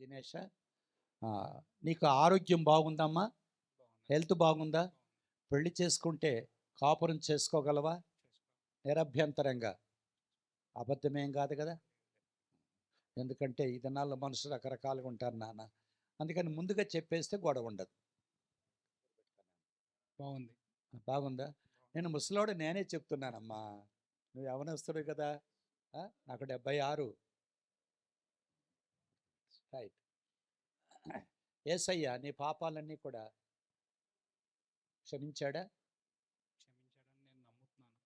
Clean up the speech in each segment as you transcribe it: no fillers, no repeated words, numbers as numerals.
దినేష, నీకు ఆరోగ్యం బాగుందమ్మా? హెల్త్ బాగుందా? పెళ్లి చేసుకుంటే కాపురం చేసుకోగలవా నిరభ్యంతరంగా? అబద్ధమేం కాదు కదా. ఎందుకంటే ఈ దినాల్లో మనుషులు రకరకాలుగా ఉంటారు నాన్న. అందుకని ముందుగా చెప్పేస్తే గొడవ ఉండదు. బాగుంది. బాగుందా? నేను ముసలోడు నేనే చెప్తున్నానమ్మా, నువ్వు యవనస్తుడు కదా. నాకు 76. రైట్. యేసయ్య నీ పాపాలన్నీ కూడా క్షమించాడా? క్షమించాడని నేను నమ్ముతున్నాను.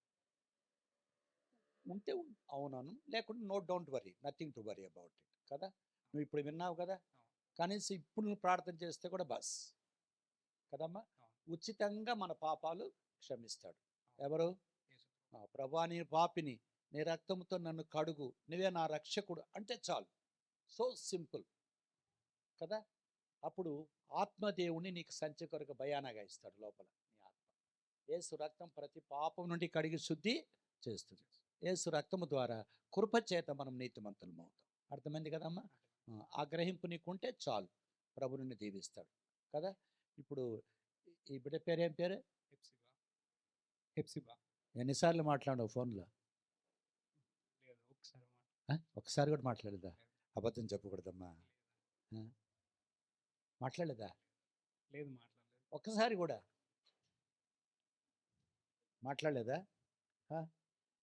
ఉంటే అవునను, లేకుంటే no, don't worry, nothing to worry about it కదా. నువ్వు ఇప్పుడు విన్నావు కదా, కనీసం ఇప్పుడు నువ్వు ప్రార్థన చేస్తే కూడా బస్ కదమ్మా. ఉచితంగా మన పాపాలు క్షమిస్తాడు. ఎవరు? ప్రభా నీ పాపిని, నీ రక్తంతో నన్ను కడుగు, నువ్వే నా రక్షకుడు అంటే చాలు. సో సింపుల్ కదా. అప్పుడు ఆత్మదేవుని నీకు సంచి కొరకు భయానగా ఇస్తాడు లోపల. నీ ఆత్మ యేసు రక్తం ప్రతి పాపం నుండి కడిగి శుద్ధి చేస్తుంది. యేసు రక్తము ద్వారా కృపచేత మనం నీతిమంతులం అవుతాం. అర్థమైంది కదమ్మా. ఆ గ్రహింపు నీకుంటే చాలు, ప్రభు నిన్ను దీవిస్తాడు కదా. ఇప్పుడు ఈ బిడ్డ పేరేం పేరు? హెప్సిబా. ఎన్నిసార్లు మాట్లాడావు ఫోన్లో? ఒకసారి కూడా మాట్లాడదా? అబద్ధం చెప్పకూడదమ్మా. మాట్లాడలేదా? లేదు, మాట్లాడలేదు. ఒక్కసారి కూడా మాట్లాడలేదా?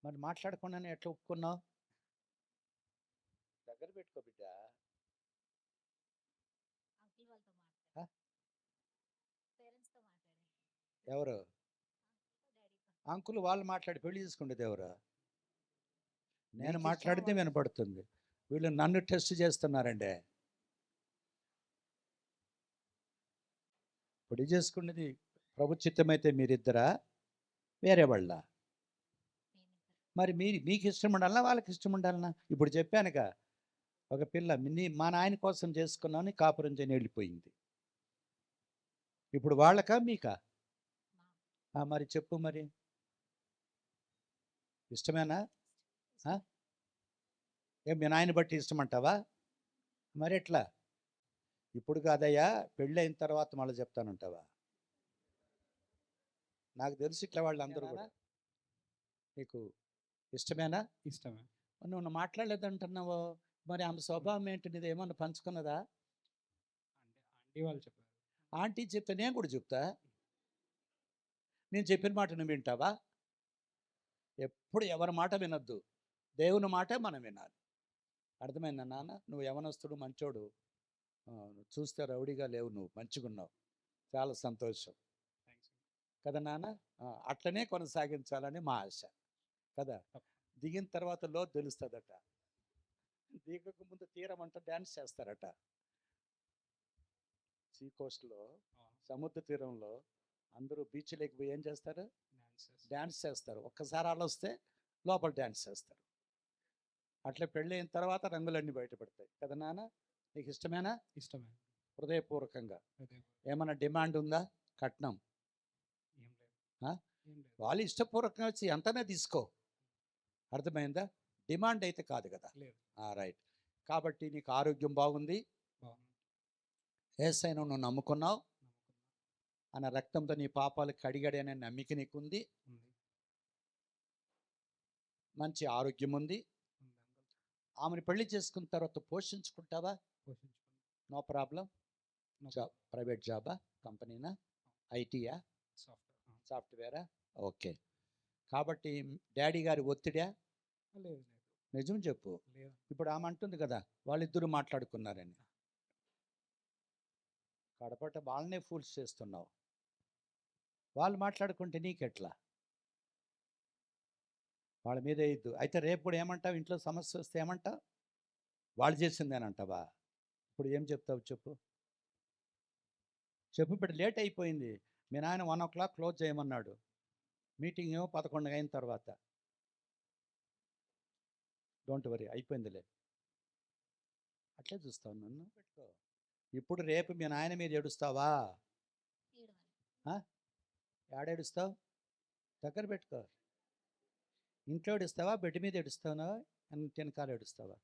మరి మాట్లాడకుండానే ఎట్లా ఒప్పుకున్నావు? దగ్గర పెట్టుకో బిడ్డ. ఎవరు అంకుల్? వాళ్ళు మాట్లాడి పెళ్లి చేసుకుండేది ఎవరు? నేను మాట్లాడితే వినపడుతుంది. వీళ్ళు నన్ను టెస్ట్ చేస్తున్నారండి. పెళ్లి చేసుకున్నది ప్రభు చిత్తమైతే మీరిద్దరా, వేరే వాళ్ళ? మరి మీకు ఇష్టం ఉండాలన్నా వాళ్ళకి ఇష్టం ఉండాలన్నా? ఇప్పుడు చెప్పానుగా, ఒక పిల్ల మా నాయన కోసం చేసుకున్నామని కాపురం చేయని వెళ్ళిపోయింది. ఇప్పుడు వాళ్ళకా మీకా? మరి చెప్పు, మరి ఇష్టమేనా? ఏం మీ నాయన బట్టి ఇష్టమంటావా? మరి ఎట్లా? ఇప్పుడు కాదయ్యా, పెళ్ళి అయిన తర్వాత మళ్ళీ చెప్తానంటావా? నాకు తెలిసి ఇట్లా వాళ్ళందరూ కూడా నీకు ఇష్టమేనా? ఇష్టమే. నువ్వు మాట్లాడలేదంటున్నావు, మరి ఆమె స్వభావం ఏంటి? నీది ఏమన్నా పంచుకున్నదా? ఆంటీ వాళ్ళు చెప్పారు. ఆంటీ చెప్తే నేను కూడా చెప్తా. నేను చెప్పిన మాట నువ్వు వింటావా? ఎప్పుడు ఎవరి మాట వినొద్దు, దేవుని మాటే మనం వినాలి. అర్థమైందా నాన్న? నువ్వు యవనస్తుడు, మంచోడు, చూస్తే రౌడీగా లేవు, నువ్వు మంచిగా ఉన్నావు, చాలా సంతోషం కదా నాన్న. అట్లనే కొనసాగించాలని మా ఆశ కదా. దిగిన తర్వాత లో తెలుస్తుందట, దిగక ముందు తీరం అంట డ్యాన్స్ చేస్తారట. సీ కోస్ట్లో, సముద్ర తీరంలో అందరూ బీచ్లోకి పోయి ఏం చేస్తారు? డ్యాన్స్ చేస్తారు. ఒక్కసారి అలా వస్తే లోపల డ్యాన్స్ చేస్తారు. అట్లా పెళ్ళి అయిన తర్వాత రంగులన్నీ బయటపడతాయి కదా నాన్న. నీకు ఇష్టమేనా? ఇష్టమే. హృదయపూర్వకంగా. ఏమన్నా డిమాండ్ ఉందా? కట్నం వాళ్ళు ఇష్టపూర్వకంగా వచ్చి ఎంతనే తీసుకో. అర్థమైందా? డిమాండ్ అయితే కాదు కదా. రైట్. కాబట్టి నీకు ఆరోగ్యం బాగుంది, యేసయ్యను నువ్వు నమ్ముకున్నావు, ఆయన రక్తంతో నీ పాపాలు కడిగాడు అనే నమ్మిక నీకుంది, మంచి ఆరోగ్యం ఉంది. ఆమెను పెళ్లి చేసుకున్న తర్వాత పోషించుకుంటావా? No problem. జాబ్, ప్రైవేట్ జాబా, కంపెనీనా, ఐటీయా, సాఫ్ట్వేరా? ఓకే. కాబట్టి డాడీ గారి ఒత్తిడా? నిజం చెప్పు. ఇప్పుడు ఆమె అంటుంది కదా వాళ్ళిద్దరూ మాట్లాడుకున్నారని. కడపట వాళ్ళనే ఫూల్స్ చేస్తున్నావు. వాళ్ళు మాట్లాడుకుంటే నీకెట్లా? వాళ్ళ మీద ఇద్దు. అయితే రేపు కూడా ఏమంటావు? ఇంట్లో సమస్య వస్తే ఏమంటావు? వాళ్ళు చేసిందేనంటావా? ఇప్పుడు ఏం చెప్తావు చెప్పు. ఇప్పుడు లేట్ అయిపోయింది. మీ నాయన 1 o'clock క్లోజ్ చేయమన్నాడు. మీటింగ్ ఏమో 11 అయిన తర్వాత. డోంట్ వరీ, అయిపోయిందిలే. అట్లే చూస్తావు నన్ను. పెట్టుకో. ఇప్పుడు రేపు మీ నాయన మీద ఏడుస్తావా? ఏడేడుస్తావు? దగ్గర పెట్టుకో. ఇంట్లో ఏడుస్తావా? బెడ్ మీద ఏడుస్తావా? వెనకాల ఏడుస్తావా?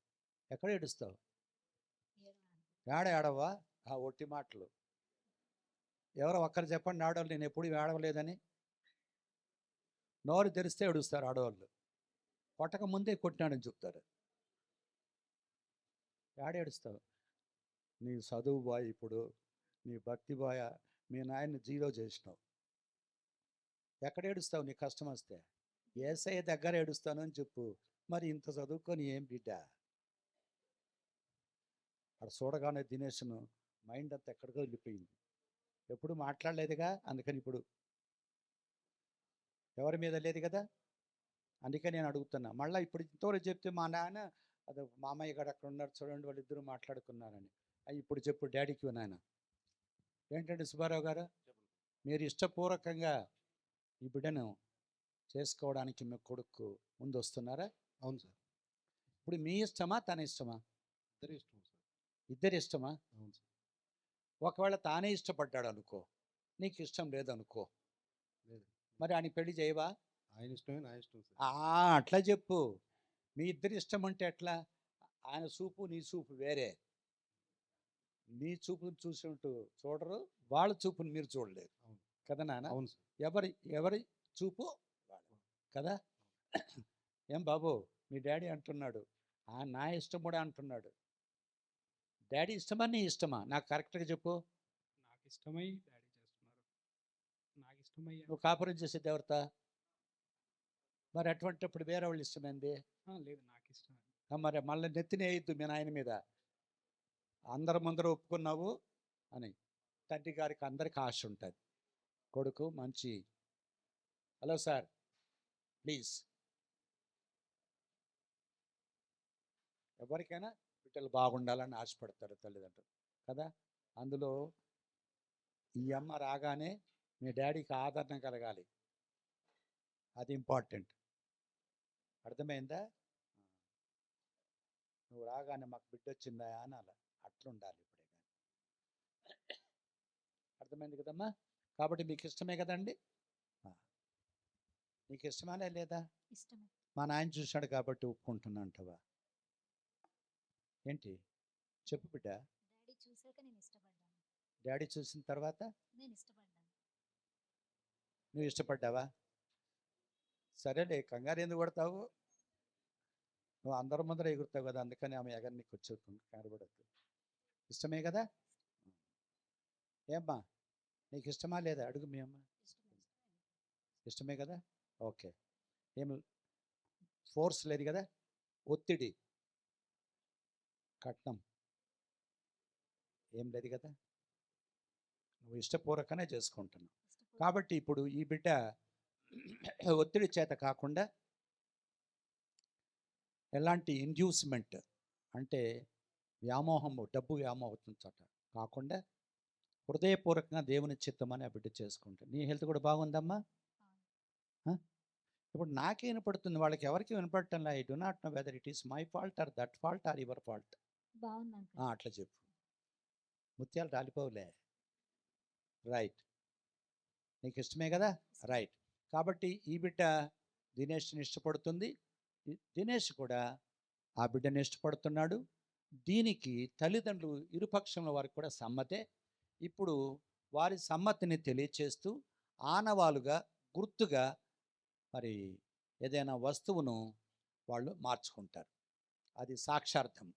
ఎక్కడ ఏడుస్తావు? ఏడవా ఆ ఒట్టి మాటలు. ఎవరో ఒక్కరు చెప్పండి ఆడవాళ్ళు, నేను ఎప్పుడు ఏడవలేదని. నోరు తెరిస్తే ఏడుస్తారు ఆడవాళ్ళు, కొట్టక ముందే కొట్టినాడని చెప్తారు. ఏడుస్తావు? నీ చదువు బాయ్, ఇప్పుడు నీ భక్తి బాయ, మీ నాయన్ని జీరో చేసినావు. ఎక్కడ ఏడుస్తావు నీ కష్టం వస్తే? ఏసయ్య దగ్గర ఏడుస్తాను అని చెప్పు. మరి ఇంత చదువుకొని ఏం బిడ్డ? అక్కడ చూడగానే దినేష్ను మైండ్ అంతా ఎక్కడికో వెళ్ళిపోయింది. ఎప్పుడు మాట్లాడలేదుగా, అందుకని ఇప్పుడు ఎవరి మీద లేదు కదా, అందుకని నేను అడుగుతున్నా. మళ్ళీ ఇప్పుడు ఇంతవరకు చెప్తే మా నాన్న అదే మామయ్య గారు అక్కడ ఉన్నారు చూడండి, వాళ్ళిద్దరూ మాట్లాడుకున్నారని. ఇప్పుడు చెప్పు డాడీకి నాయన. ఏంటంటే సుబ్బారావు గారు, మీరు ఇష్టపూర్వకంగా ఈ బిడ్డను చేసుకోవడానికి మీ కొడుకు ముందు వస్తున్నారా? అవును సార్. ఇప్పుడు మీ ఇష్టమా తన ఇష్టమా? ఇద్దరు ఇష్టం సార్. ఇద్దరి ఇష్టమా? అవును సార్. ఒకవేళ తానే ఇష్టపడ్డాడు అనుకో, నీకు ఇష్టం లేదనుకో, లేదు. మరి ఆయన పెళ్లి చేయవా? ఆయన ఇష్టమే, నా ఇష్టం సార్. అట్లా చెప్పు. మీ ఇద్దరి ఇష్టం అంటే ఎట్లా? ఆయన చూపు నీ చూపు వేరే. నీ చూపును చూసినట్టు చూడరు, వాళ్ళ చూపుని మీరు చూడలేదు. అవును కదా నాన్న? అవును సార్. ఎవరి చూపు కదా. ఏం బాబు, మీ డాడీ అంటున్నాడు నా ఇష్టం కూడా అంటున్నాడు. డాడీ ఇష్టమా నీ ఇష్టమా? నాకు కరెక్ట్గా చెప్పు. నాకు ఇష్టమై డాడీ చేస్తున్నారు. నాకు ఇష్టమై నువ్వు కాపురం చేసేది ఎవరితో? మరి అటువంటిప్పుడు వేరే వాళ్ళు ఇష్టమైంది. లేదు, నాకు ఇష్టమే. మరి మళ్ళీ నెత్తిన వేయద్దు మీ నాయన మీద. అందరూ ఒప్పుకున్నావు అని తండ్రి గారికి అందరికి ఆశ ఉంటుంది. కొడుకు మంచి. Hello sir, please. ఎవరికైనా బిడ్డలు బాగుండాలని ఆశపడతారు తల్లిదండ్రులు కదా. అందులో ఈ అమ్మ రాగానే మీ డాడీకి ఆదరణ కలగాలి, అది ఇంపార్టెంట్. అర్థమైందా? నువ్వు రాగానే మాకు బిడ్డ వచ్చిందా అనాలి, అట్లుండాలి ఇప్పుడే కానీ. అర్థమైంది కదమ్మా? కాబట్టి మీకు ఇష్టమే కదండి? నీకు ఇష్టమానే లేదా? ఇష్టమే. మా నాయన చూశాడు కాబట్టి ఒప్పుకుంటున్నా అంటవా ఏంటి? చెప్పు బిడ్డ. డాడీ చూశాక నేను ఇష్టపడ్డాను. డాడీ చూసిన తర్వాత నేను ఇష్టపడ్డాను. నువ్వు ఇష్టపడ్డావా? సరేలే, కంగారు ఎందుకు పడతావు? నువ్వు అందరి ముందర ఎగురుతావు కదా, అందుకని ఆమె ఎగర నీకు వచ్చేస్తుంది. కంగారుపడద్దు. ఇష్టమే కదా? ఏమ్మా, నీకు ఇష్టమా లేదా? అడుగు మీ అమ్మ. ఇష్టమే కదా? ఓకే. ఏం ఫోర్స్ లేదు కదా, ఒత్తిడి కట్నం ఏం లేదు కదా, నువ్వు ఇష్టపూర్వకనే చేసుకుంటున్నావు. కాబట్టి ఇప్పుడు ఈ బిడ్డ ఒత్తిడి చేత కాకుండా, ఎలాంటి ఇండ్యూస్మెంట్ అంటే వ్యామోహము, డబ్బు వ్యామోహం చోట కాకుండా హృదయపూర్వకంగా దేవుని చిత్తమని ఆ బిడ్డ చేసుకుంటాను. నీ హెల్త్ కూడా బాగుందమ్మా? ఇప్పుడు నాకే వినపడుతుంది, వాళ్ళకి ఎవరికి వినపడటం. I do not know whether it is my fault or that fault or your fault. అట్లా చెప్పు, ముత్యాలు రాలిపోవులే. రైట్, నీకు ఇష్టమే కదా? రైట్. కాబట్టి ఈ బిడ్డ దినేష్ని ఇష్టపడుతుంది, దినేష్ కూడా ఆ బిడ్డని ఇష్టపడుతున్నాడు. దీనికి తల్లిదండ్రులు ఇరుపక్షంలో వారికి కూడా సమ్మతే. ఇప్పుడు వారి సమ్మతిని తెలియచేస్తూ ఆనవాలుగా, గుర్తుగా మరి ఏదైనా వస్తువును వాళ్ళు మార్చుకుంటారు. అది సాక్షార్థం.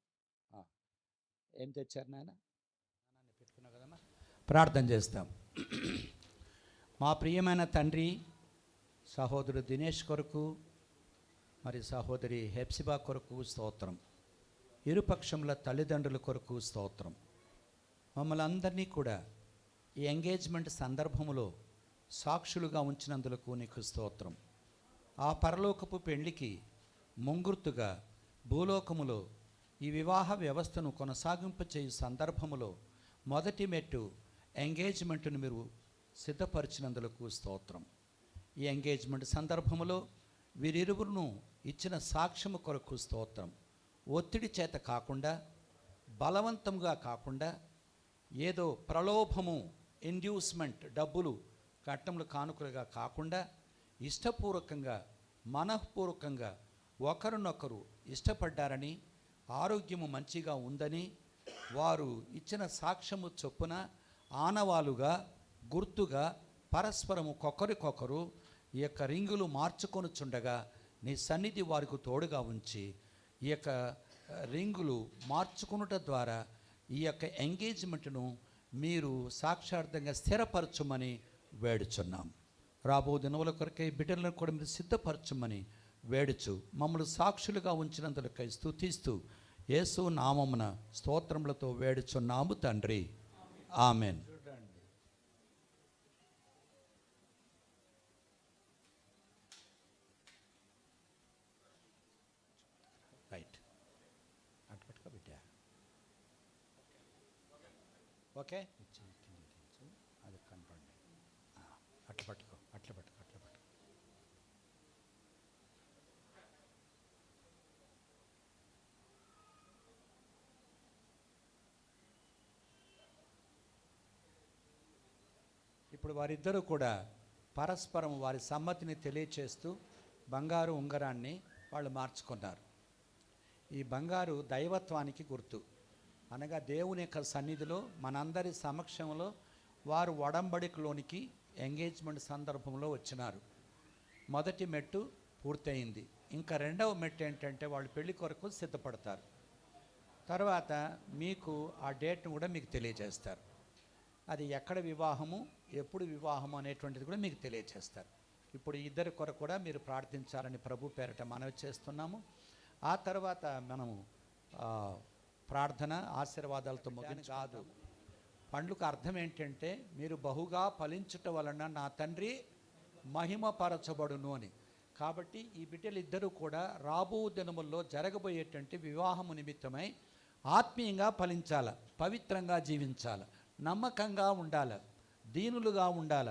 ఏం తెచ్చారు నాయన? పెట్టుకున్నా కదమ్మా. ప్రార్థన చేస్తాం. మా ప్రియమైన తండ్రి, సహోదరుడు దినేష్ కొరకు, మరి సహోదరి హెప్సిబా కొరకు స్తోత్రం. ఇరుపక్షముల తల్లిదండ్రుల కొరకు స్తోత్రం. మమ్మల్ని అందరినీ కూడా ఈ ఎంగేజ్మెంట్ సందర్భములో సాక్షులుగా ఉంచినందులకు నీకు స్తోత్రం. ఆ పరలోకపు పెళ్లికి ముంగుర్తుగా భూలోకములో ఈ వివాహ వ్యవస్థను కొనసాగింపచేయు సందర్భములో మొదటి మెట్టు ఎంగేజ్మెంట్ను మీరు సిద్ధపరిచినందులకు స్తోత్రం. ఈ ఎంగేజ్మెంట్ సందర్భములో వీరిరువురును ఇచ్చిన సాక్ష్యము కొరకు స్తోత్రం. ఒత్తిడి చేత కాకుండా, బలవంతంగా కాకుండా, ఏదో ప్రలోభము, ఇండ్యూస్మెంట్, డబ్బులు కట్టములు కానుకలుగా కాకుండా, ఇష్టపూర్వకంగా, మనఃపూర్వకంగా ఒకరినొకరు ఇష్టపడ్డారని, ఆరోగ్యము మంచిగా ఉందని, వారు ఇచ్చిన సాక్ష్యము చొప్పున ఆనవాలుగా గుర్తుగా పరస్పరము కొకరికొకరు ఈ యొక్క రింగులు మార్చుకొనుచుండగా నీ సన్నిధి వారికి తోడుగా ఉంచి ఈ యొక్క రింగులు మార్చుకునుట ద్వారా ఈ యొక్క ఎంగేజ్మెంట్ను మీరు సాక్షార్థంగా స్థిరపరచుమని వేడుచున్నాం. రాబో దినముల కొరకై బిడ్డలను కూడా మీరు సిద్ధపరచుమని వేడుచు మమ్మల్ని సాక్షులుగా ఉంచినందులకై స్తుతిస్తూ యేసు నామమున స్తోత్రములతో వేడుచున్నాము తండ్రి, ఆమెన్. రైట్, అటు పట్టుకో బిడ్డ. ఓకే, అది కనపడండి. అట్లా పట్టుకో, అట్లా పట్టుకో, అట్లా పట్టుకో. ఇప్పుడు వారిద్దరూ కూడా పరస్పరం వారి సమ్మతిని తెలియచేస్తూ బంగారు ఉంగరాన్ని వాళ్ళు మార్చుకున్నారు. ఈ బంగారు దైవత్వానికి గుర్తు, అనగా దేవుని యొక్క సన్నిధిలో మనందరి సమక్షంలో వారు ఒడంబడికలోనికి ఎంగేజ్మెంట్ సందర్భంలో వచ్చినారు. మొదటి మెట్టు పూర్తయింది. ఇంకా రెండవ మెట్టు ఏంటంటే వాళ్ళు పెళ్లి కొరకు సిద్ధపడతారు. తర్వాత మీకు ఆ డేట్ను కూడా మీకు తెలియజేస్తారు. అది ఎక్కడ వివాహము, ఎప్పుడు వివాహము అనేటువంటిది కూడా మీకు తెలియజేస్తారు. ఇప్పుడు ఇద్దరి కొరకు కూడా మీరు ప్రార్థించాలని ప్రభు పేరట మనవి చేస్తున్నాము. ఆ తర్వాత మనము ప్రార్థన ఆశీర్వాదాలతో కాదు. పండ్లకు అర్థం ఏంటంటే మీరు బహుగా ఫలించుట వలన నా తండ్రి మహిమపరచబడును అని. కాబట్టి ఈ బిడ్డలు ఇద్దరూ కూడా రాబో దినముల్లో జరగబోయేటువంటి వివాహము నిమిత్తమై ఆత్మీయంగా ఫలించాల, పవిత్రంగా జీవించాల, నమ్మకంగా ఉండాల, దీనులుగా ఉండాల.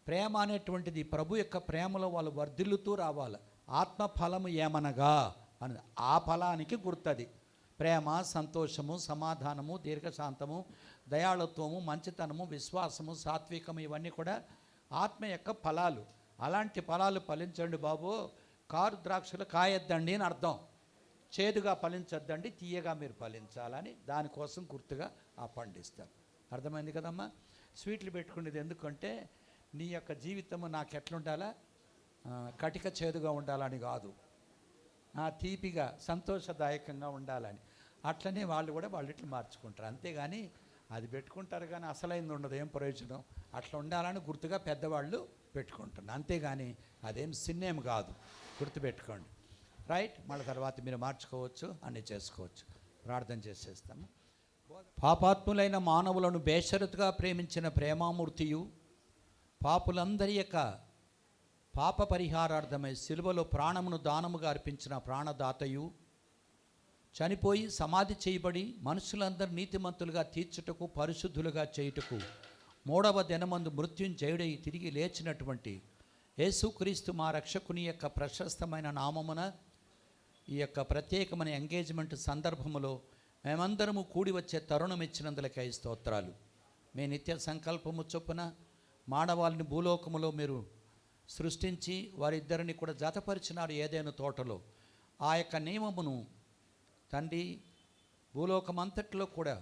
ప్రేమ అనేటువంటిది ప్రభు యొక్క ప్రేమలో వాళ్ళు వర్ధిల్లుతూ రావాలి. ఆత్మ ఫలము ఏమనగా అని ఆ ఫలానికి గుర్తది. ప్రేమ, సంతోషము, సమాధానము, దీర్ఘశాంతము, దయాళుత్వము, మంచితనము, విశ్వాసము, సాత్వికము, ఇవన్నీ కూడా ఆత్మ యొక్క ఫలాలు. అలాంటి ఫలాలు ఫలించండి బాబు, కారు ద్రాక్షలు కాయొద్దండి అని అర్థం. చేదుగా ఫలించొద్దండి, తీయగా మీరు ఫలించాలని దానికోసం గుర్తుగా ఆ పండిస్తారు. అర్థమైంది కదమ్మా? స్వీట్లు పెట్టుకునేది ఎందుకంటే నీ యొక్క జీవితము నాకు ఎట్లుండాలా, కటిక చేదుగా ఉండాలని కాదు, తీపిగా సంతోషదాయకంగా ఉండాలని. అట్లనే వాళ్ళు కూడా వాళ్ళు ఇట్లా మార్చుకుంటారు. అంతేగాని అది పెట్టుకుంటారు కానీ అసలైంది ఉండదు, ఏం ప్రయోజనం. అట్లా ఉండాలని గుర్తుగా పెద్దవాళ్ళు పెట్టుకుంటున్నారు. అంతేగాని అదేం సిన్నేం కాదు, గుర్తుపెట్టుకోండి. రైట్, మళ్ళీ తర్వాత మీరు మార్చుకోవచ్చు, అన్నీ చేసుకోవచ్చు. ప్రార్థన చేసేస్తాము. పాపాత్ములైన మానవులను బేషరతుగా ప్రేమించిన ప్రేమామూర్తియు, పాపులందరి యొక్క పాప పరిహారార్థమై సిలువలో ప్రాణమును దానముగా అర్పించిన ప్రాణదాతయు, చనిపోయి సమాధి చేయబడి మనుషులందరూ నీతిమంతులుగా తీర్చుటకు, పరిశుద్ధులుగా చేయుటకు, మూడవ దినమందు మృత్యుంజయుడై తిరిగి లేచినటువంటి యేసుక్రీస్తు మా రక్షకుని యొక్క ప్రశస్తమైన నామమున ఈ యొక్క ప్రత్యేకమైన ఎంగేజ్మెంట్ సందర్భములో మేమందరము కూడి వచ్చే తరుణం ఇచ్చినందులకై స్తోత్రాలు. మీ నిత్య సంకల్పము చొప్పున మానవాళిని భూలోకములో మీరు సృష్టించి వారిద్దరిని కూడా జతపరిచినారు ఏదైనా తోటలో. ఆ యొక్క నియమమును తండ్రి భూలోకమంతట్లో కూడా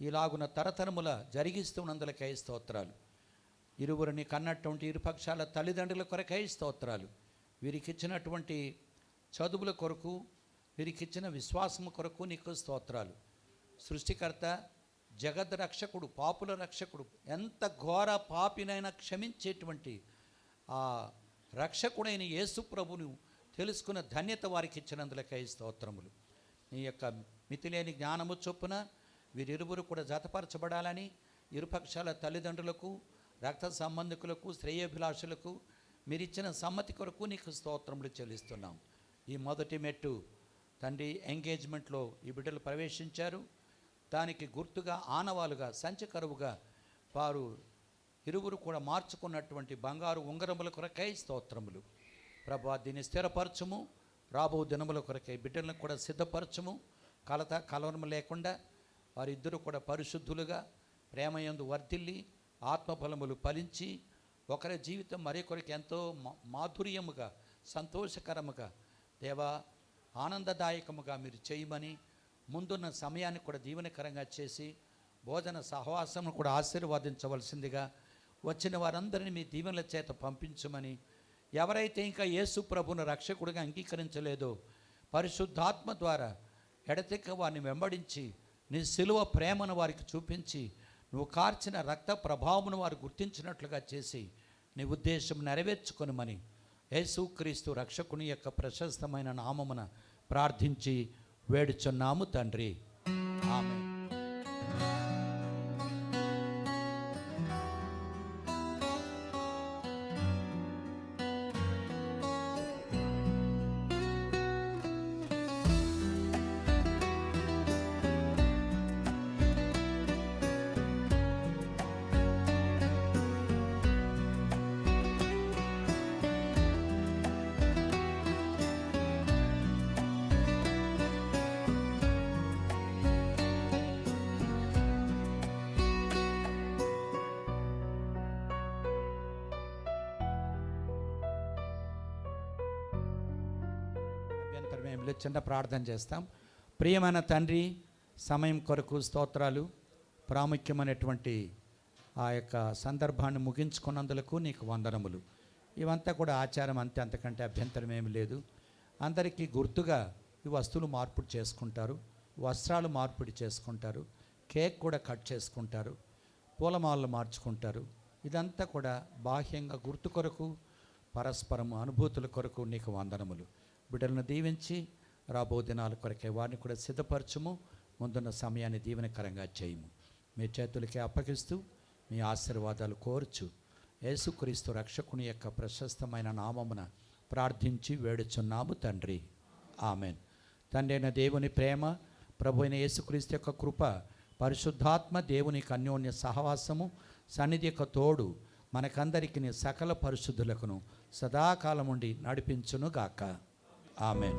ఇలాగున తరతరముల జరిగిస్తున్నందులకై స్తోత్రాలు. ఇరువురిని కన్నటువంటి ఇరుపక్షాల తల్లిదండ్రుల కొరకై స్తోత్రాలు. వీరికిచ్చినటువంటి చదువుల కొరకు, వీరికిచ్చిన విశ్వాసము కొరకు నీకు స్తోత్రాలు. సృష్టికర్త, జగద్ రక్షకుడు, పాపుల రక్షకుడు, ఎంత ఘోర పాపినైనా క్షమించేటువంటి ఆ రక్షకుడైన యేసు ప్రభును తెలుసుకున్న ధన్యత వారికి ఇచ్చినందులకై స్తోత్రములు. నీ యొక్క మితిలేని జ్ఞానము చొప్పున వీరిరువురు కూడా జతపరచబడాలని ఇరుపక్షాల తల్లిదండ్రులకు, రక్త సంబంధికులకు, శ్రేయోభిలాషులకు మీరిచ్చిన సమ్మతి కొరకు నీకు స్తోత్రములు చెల్లిస్తున్నాం. ఈ మొదటి మెట్టు తండ్రి ఎంగేజ్మెంట్లో ఈ బిడ్డలు ప్రవేశించారు. దానికి గుర్తుగా ఆనవాలుగా సంచకరువుగా వారు ఇరువురు కూడా మార్చుకున్నటువంటి బంగారు ఉంగరముల కొరకై స్తోత్రములు. ప్రభా, దీన్ని స్థిరపరచుము. రాబో దినముల కొరకై బిడ్డలను కూడా సిద్ధపరచుము. కలత కలవరము లేకుండా వారిద్దరూ కూడా పరిశుద్ధులుగా ప్రేమయందు వర్ధిల్లి ఆత్మఫలములు ఫలించి ఒకరి జీవితం మరొకరికి ఎంతో మాధుర్యముగా, సంతోషకరముగా, దేవా ఆనందదాయకముగా మీరు చేయమని ముందున్న సమయాన్ని కూడా దీవెనకరంగా చేసి భోజన సహవాసం కూడా ఆశీర్వదించవలసిందిగా వచ్చిన వారందరినీ మీ దీవెనల చేత పంపించమని, ఎవరైతే ఇంకా యేసు ప్రభువును రక్షకుడిగా అంగీకరించలేదో పరిశుద్ధాత్మ ద్వారా ఎడతెక్క వారిని వెంబడించి నీ సిలువ ప్రేమను వారికి చూపించి నువ్వు కార్చిన రక్త ప్రభావమును వారు గుర్తించినట్లుగా చేసి నీ ఉద్దేశం నెరవేర్చుకొనుమని యేసుక్రీస్తు రక్షకుని యొక్క ప్రశస్తమైన నామమున ప్రార్థించి వేడుచున్నాము తండ్రి, ఆమేన్. అభ్యంతరం ఏమి లేదు, చిన్న ప్రార్థన చేస్తాం. ప్రియమైన తండ్రి, సమయం కొరకు స్తోత్రాలు. ప్రాముఖ్యమైనటువంటి ఆ యొక్క సందర్భాన్ని ముగించుకున్నందులకు నీకు వందనములు. ఇవంతా కూడా ఆచారం అంతే, అంతకంటే అభ్యంతరం ఏమి లేదు. అందరికీ గుర్తుగా ఈ వస్తువులు మార్పిడి చేసుకుంటారు, వస్త్రాలు మార్పిడి చేసుకుంటారు, కేక్ కూడా కట్ చేసుకుంటారు, పూలమాలలు మార్చుకుంటారు. ఇదంతా కూడా బాహ్యంగా గుర్తు కొరకు, పరస్పరం అనుభూతుల కొరకు నీకు వందనములు. బిడ్డలను దీవించి రాబో దినాల కొరకే వారిని కూడా సిద్ధపరచుము. ముందున్న సమయాన్ని దీవెనకరంగా చేయము. మీ చేతులకి అప్పగిస్తూ మీ ఆశీర్వాదాలు కోరుచు యేసుక్రీస్తు రక్షకుని యొక్క ప్రశస్తమైన నామమున ప్రార్థించి వేడుచున్నాము తండ్రి, ఆమెన్. తండ్రి అయిన దేవుని ప్రేమ, ప్రభు అయిన యేసుక్రీస్తు యొక్క కృప, పరిశుద్ధాత్మ దేవుని యొక్క అన్యోన్య సహవాసము, సన్నిధి యొక్క తోడు మనకందరికి సకల పరిశుద్ధులకును సదాకాలం ఉండి నడిపించునుగాక, ఆమెన్.